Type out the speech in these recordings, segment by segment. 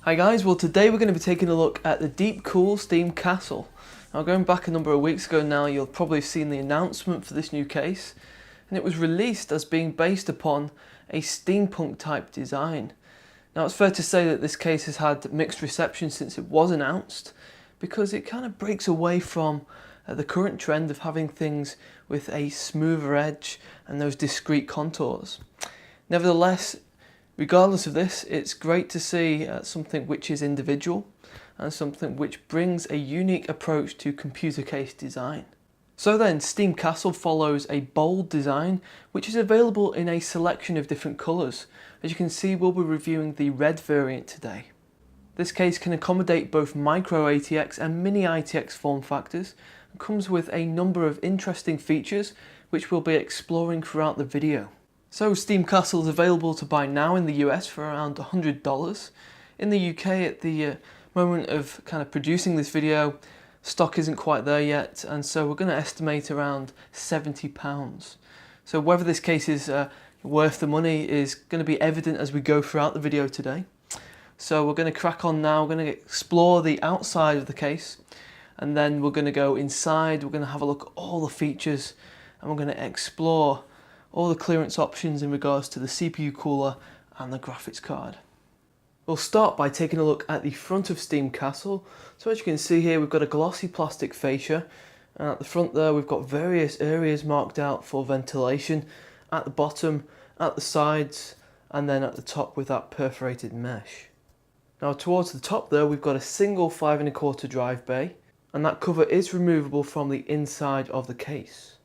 Hi guys, well today we're going to be taking a look at the Deepcool Steam Castle. Now going back a number of weeks ago now, you'll probably have seen the announcement for this new case, and it was released as being based upon a steampunk type design. Now it's fair to say that this case has had mixed reception since it was announced, because it kind of breaks away from the current trend of having things with a smoother edge and those discrete contours. Nevertheless, regardless of this, it's great to see something which is individual and something which brings a unique approach to computer case design. So then, Steam Castle follows a bold design which is available in a selection of different colours. As you can see, we'll be reviewing the red variant today. This case can accommodate both micro ATX and mini ITX form factors and comes with a number of interesting features which we'll be exploring throughout the video. So Steam Castle is available to buy now in the US for around $100. In the UK at the moment of kind of producing this video, stock isn't quite there yet, and so we're going to estimate around £70. So whether this case is worth the money is going to be evident as we go throughout the video today. So we're going to crack on now, we're going to explore the outside of the case, and then we're going to go inside, we're going to have a look at all the features, and we're going to explore all the clearance options in regards to the CPU cooler and the graphics card. We'll start by taking a look at the front of Steam Castle. So as you can see here, we've got a glossy plastic fascia, and at the front there we've got various areas marked out for ventilation, at the bottom, at the sides, and then at the top with that perforated mesh. Now towards the top there we've got a single 5 1/4 drive bay, and that cover is removable from the inside of the case.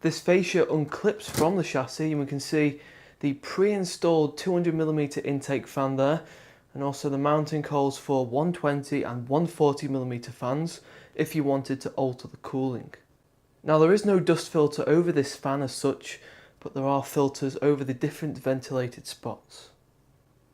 This fascia unclips from the chassis, and we can see the pre-installed 200mm intake fan there, and also the mounting holes for 120 and 140mm fans if you wanted to alter the cooling. Now there is no dust filter over this fan as such, but there are filters over the different ventilated spots.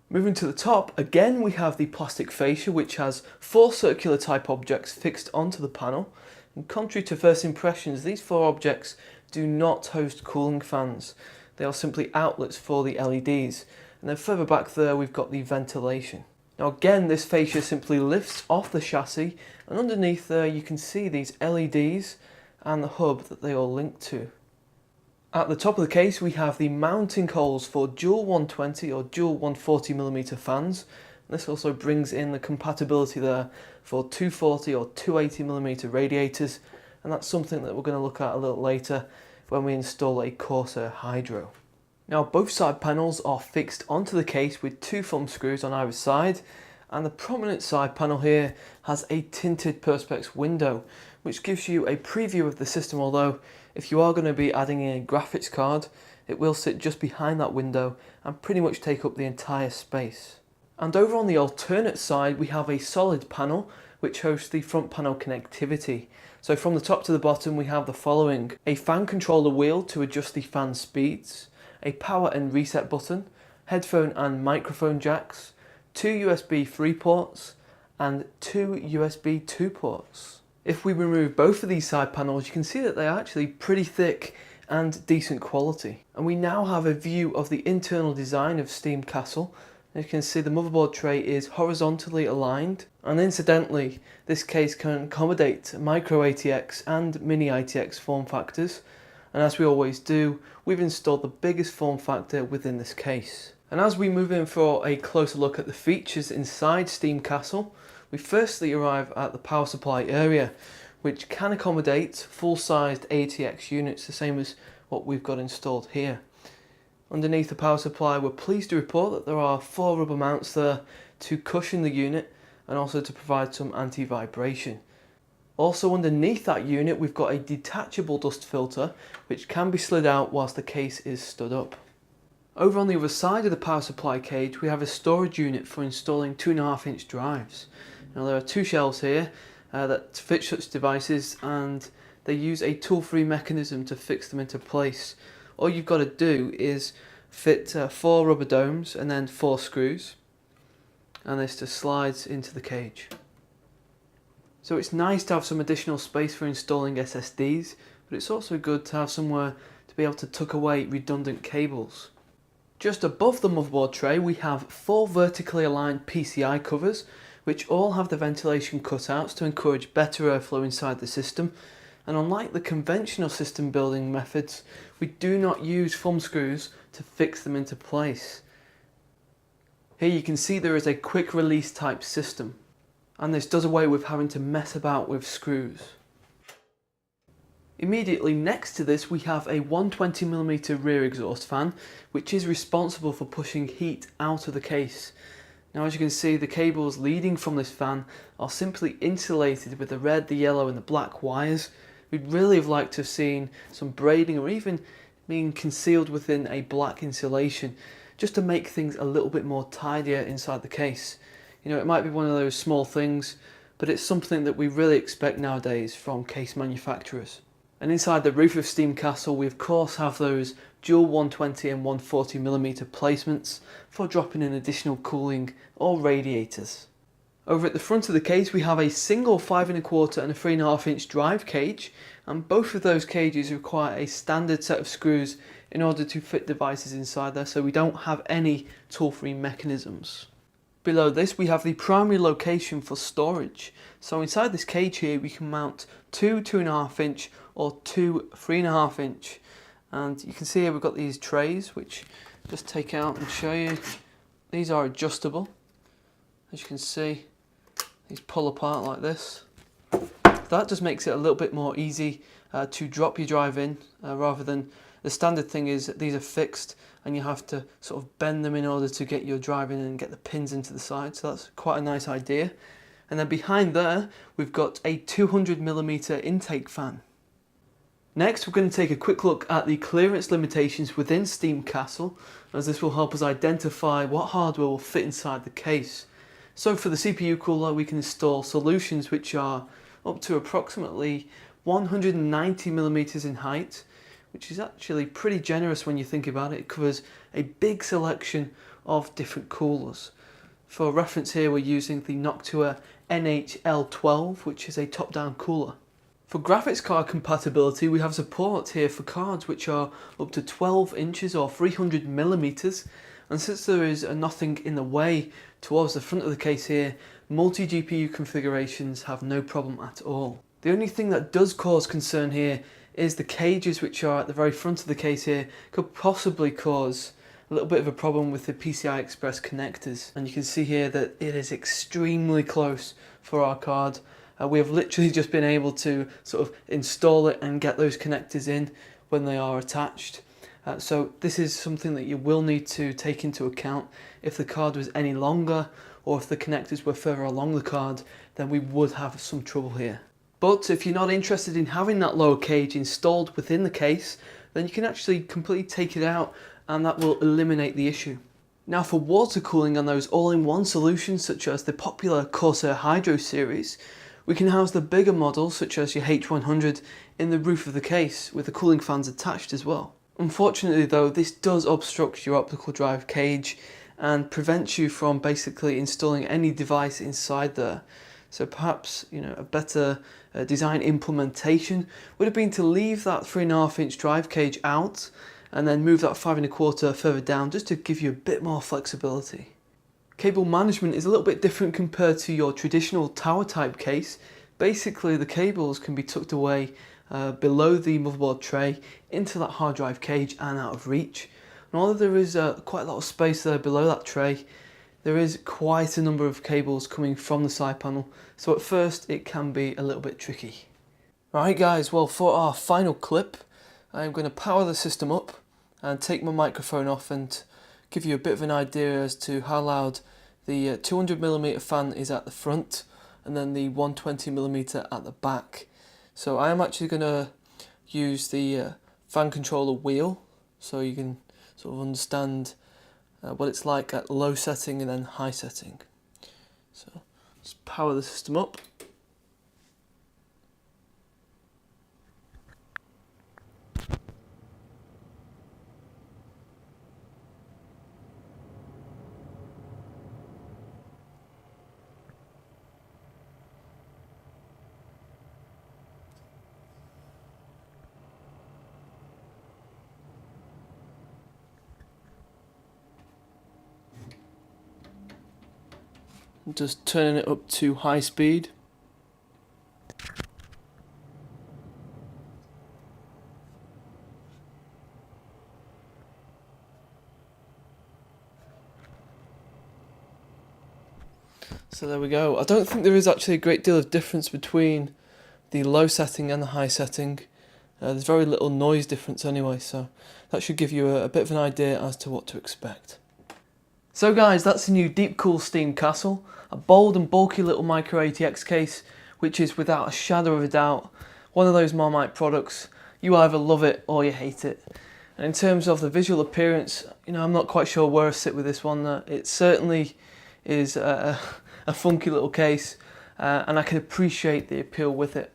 Moving to the top, again we have the plastic fascia which has 4 circular type objects fixed onto the panel. And contrary to first impressions, these 4 objects do not host cooling fans. They are simply outlets for the LEDs. And then further back there we've got the ventilation. Now again, this fascia simply lifts off the chassis, and underneath there you can see these LEDs and the hub that they all link to. At the top of the case we have the mounting holes for dual 120 or dual 140mm fans. This also brings in the compatibility there for 240 or 280mm radiators, and that's something that we're going to look at a little later when we install a Corsair Hydro. Now both side panels are fixed onto the case with 2 thumb screws on either side, and the prominent side panel here has a tinted Perspex window which gives you a preview of the system, although if you are going to be adding in a graphics card it will sit just behind that window and pretty much take up the entire space. And over on the alternate side we have a solid panel which hosts the front panel connectivity. So from the top to the bottom we have the following: a fan controller wheel to adjust the fan speeds, a power and reset button, headphone and microphone jacks, 2 USB 3 ports and 2 USB 2 ports. If we remove both of these side panels you can see that they are actually pretty thick and decent quality. And we now have a view of the internal design of Steam Castle. As you can see, the motherboard tray is horizontally aligned, and incidentally this case can accommodate micro ATX and mini ITX form factors, and as we always do, we've installed the biggest form factor within this case. And as we move in for a closer look at the features inside Steam Castle, we firstly arrive at the power supply area, which can accommodate full-sized ATX units, the same as what we've got installed here. Underneath the power supply we're pleased to report that there are 4 rubber mounts there to cushion the unit and also to provide some anti-vibration. Also underneath that unit we've got a detachable dust filter which can be slid out whilst the case is stood up. Over on the other side of the power supply cage we have a storage unit for installing 2.5-inch drives. Now there are 2 shelves here that fit such devices, and they use a tool-free mechanism to fix them into place. All you've got to do is fit 4 rubber domes and then 4 screws, and this just slides into the cage. So it's nice to have some additional space for installing SSDs, but it's also good to have somewhere to be able to tuck away redundant cables. Just above the motherboard tray we have 4 vertically aligned PCI covers which all have the ventilation cutouts to encourage better airflow inside the system, and unlike the conventional system building methods, we do not use thumb screws to fix them into place. Here you can see there is a quick release type system, and this does away with having to mess about with screws. Immediately next to this we have a 120mm rear exhaust fan which is responsible for pushing heat out of the case. Now as you can see, the cables leading from this fan are simply insulated with the red, the yellow and the black wires. We'd really have liked to have seen some braiding or even being concealed within a black insulation just to make things a little bit more tidier inside the case. You know, it might be one of those small things, but it's something that we really expect nowadays from case manufacturers. And inside the roof of Steam Castle we of course have those dual 120 and 140mm placements for dropping in additional cooling or radiators. Over at the front of the case we have a single 5¼ and a 3½ inch drive cage, and both of those cages require a standard set of screws in order to fit devices inside there, so we don't have any tool-free mechanisms. Below this we have the primary location for storage. So inside this cage here we can mount 2 2½ inch or 2 3½ inch, and you can see here we've got these trays which just take out and show you. These are adjustable, as you can see. These pull apart like this. That just makes it a little bit more easy to drop your drive in, rather than the standard thing is that these are fixed and you have to sort of bend them in order to get your drive in and get the pins into the side. So that's quite a nice idea. And then behind there we've got a 200mm intake fan. Next we're going to take a quick look at the clearance limitations within Steam Castle, as this will help us identify what hardware will fit inside the case. So for the CPU cooler we can install solutions which are up to approximately 190mm in height, which is actually pretty generous when you think about it. It covers a big selection of different coolers. For reference here we're using the Noctua NHL12, which is a top-down cooler. For graphics card compatibility we have support here for cards which are up to 12 inches or 300mm, and since there is nothing in the way towards the front of the case here, multi-GPU configurations have no problem at all. The only thing that does cause concern here is the cages which are at the very front of the case here could possibly cause a little bit of a problem with the PCI Express connectors, and you can see here that it is extremely close for our card. We have literally just been able to sort of install it and get those connectors in when they are attached. So this is something that you will need to take into account. If the card was any longer or if the connectors were further along the card, then we would have some trouble here. But if you're not interested in having that lower cage installed within the case, then you can actually completely take it out and that will eliminate the issue. Now for water cooling on those all-in-one solutions such as the popular Corsair Hydro series, we can house the bigger models such as your H100 in the roof of the case with the cooling fans attached as well. Unfortunately though, this does obstruct your optical drive cage and prevents you from basically installing any device inside there. So perhaps, you know, a better design implementation would have been to leave that 3½ inch drive cage out and then move that 5¼ further down just to give you a bit more flexibility. Cable management is a little bit different compared to your traditional tower type case. Basically the cables can be tucked away below the motherboard tray into that hard drive cage and out of reach. And although there is quite a lot of space there below that tray, there is quite a number of cables coming from the side panel, so at first it can be a little bit tricky. Right guys, well for our final clip I'm going to power the system up and take my microphone off and give you a bit of an idea as to how loud the 200mm fan is at the front and then the 120mm at the back. So I am actually going to use the fan controller wheel so you can sort of understand what it's like at low setting and then high setting. So let's power the system up. Just turning it up to high speed. So there we go. I don't think there is actually a great deal of difference between the low setting and the high setting. There's very little noise difference anyway, so that should give you a bit of an idea as to what to expect. So guys, that's the new Deepcool Steam Castle, a bold and bulky little micro ATX case, which is without a shadow of a doubt one of those Marmite products. You either love it or you hate it. And in terms of the visual appearance, I'm not quite sure where I sit with this one. It certainly is a funky little case, and I can appreciate the appeal with it.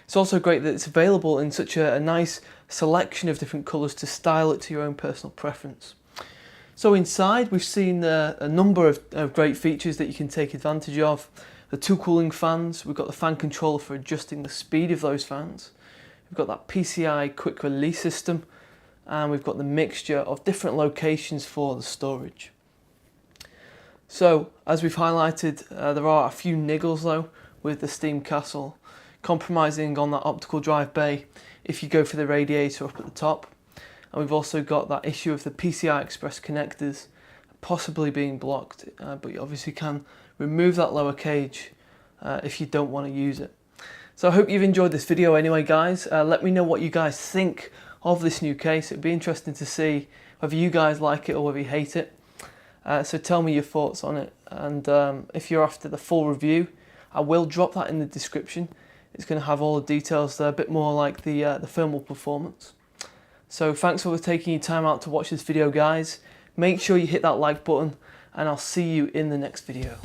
It's also great that it's available in such a nice selection of different colours to style it to your own personal preference. So inside we've seen a number of great features that you can take advantage of. The 2 cooling fans, we've got the fan controller for adjusting the speed of those fans. We've got that PCI quick release system, and we've got the mixture of different locations for the storage. So, as we've highlighted, there are a few niggles though with the Steam Castle, compromising on that optical drive bay if you go for the radiator up at the top. And we've also got that issue of the PCI Express connectors possibly being blocked, but you obviously can remove that lower cage if you don't want to use it. So I hope you've enjoyed this video anyway, guys. Let me know what you guys think of this new case. It'd be interesting to see whether you guys like it or whether you hate it. So tell me your thoughts on it, and if you're after the full review, I will drop that in the description. It's going to have all the details there, a bit more like the thermal performance. So thanks for taking your time out to watch this video, guys. Make sure you hit that like button, and I'll see you in the next video.